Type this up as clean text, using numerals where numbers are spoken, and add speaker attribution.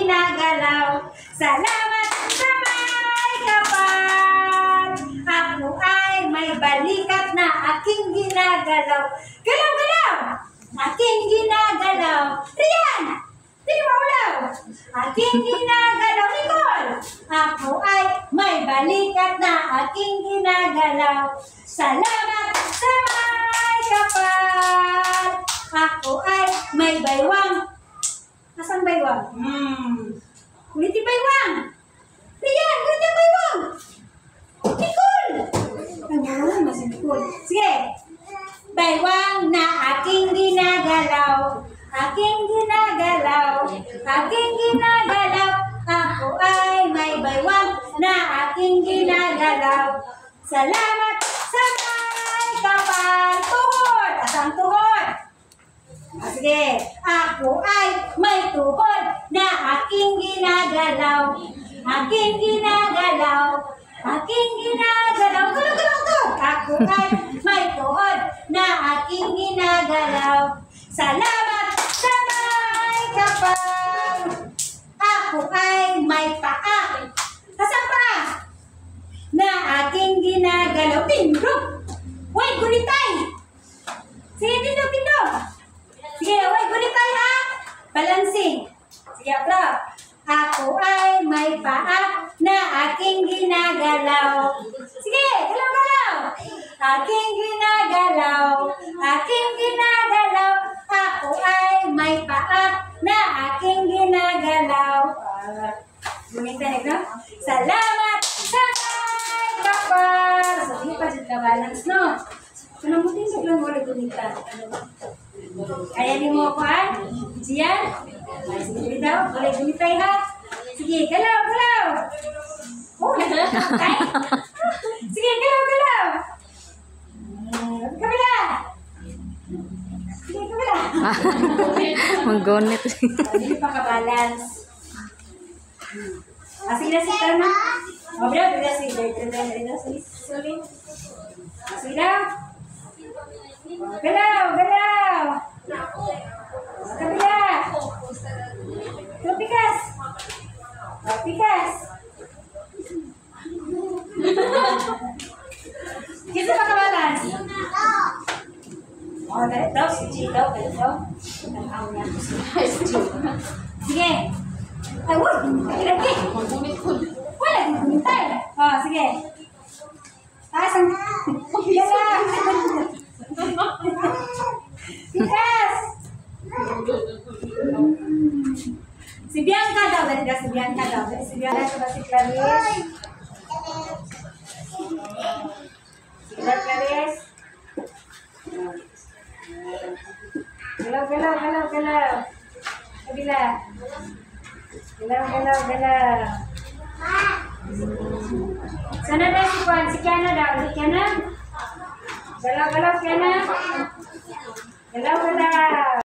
Speaker 1: ginagalaw. Salamat sa may kapal. Ako ay may balikat na aking ginagalaw. Galaw-galaw! Aking ginagalaw. Rian! Hindi mo ulaw. Aking ginagalaw. Nicole! Ako ay may balikat na aking ginagalaw. Salamat sa may kapal. Ako ay may baywang. Nasaan baywang? Ulitin baywang. Rian, ulitin baywang. Nicole! Ang masih Nicole. Sige. Baywang na aking ginagalaw. Aking ginagalaw. Aking ginagalaw. Ako ay may baywang na aking ginagalaw. Salamat sa may kapal. Tuhod! Asang tuhod? Sige. Ako ay may tuhod na aking ginagalaw. Aking ginagalaw. Aking ginagalaw. Galaw-galaw to. Ako ay may tuhod na aking ginagalaw. Salamat sa may kapal. Ako ay may paa. Kasang paa? Na aking ginagalaw. Tindog. Uy, gunitay. Sige, tindog. Sige, uy, gunitay ha. Balancing. Sige, bro. Ako ay may paa na aking ginagalaw. Sige, galaw-galaw. Aking ginagalaw. Aking ginagalaw. Ako ay may paa na aking ginagalaw. Gumitan ito. Salamat sa may kapal. So, hindi pa dyan ka-balance, no? Kanamutin sa lang wala gumitan. Kaya di mo ako, ha? Diyan? Sige daw, boleh gumitay, ha? Sige, galaw-galaw. Oh, naglalakay. Sige, galaw-galaw. Kabila. Sige, kabila.
Speaker 2: Manggonit.
Speaker 1: Hindi pa ka-balance. Sige na, sige na. O, bila, sige. Sorry. Sige na. Galaw. Kabila. Pikas. Pikas. Kita pa ka-balance? Oh, dahil daw, si G daw, Sige. Ay, wala, lagi. Wala, gumitay. Oh, sige. Taas ang... Pikas. Si Bianca daw, si Bianca daw. Si Bianca daw, si Clarice. Si Clarice. Galaw. Kabila. Galaw. Sana na si Juan, si Kiana daw. Si Kiana. Galaw, Kiana. Galaw.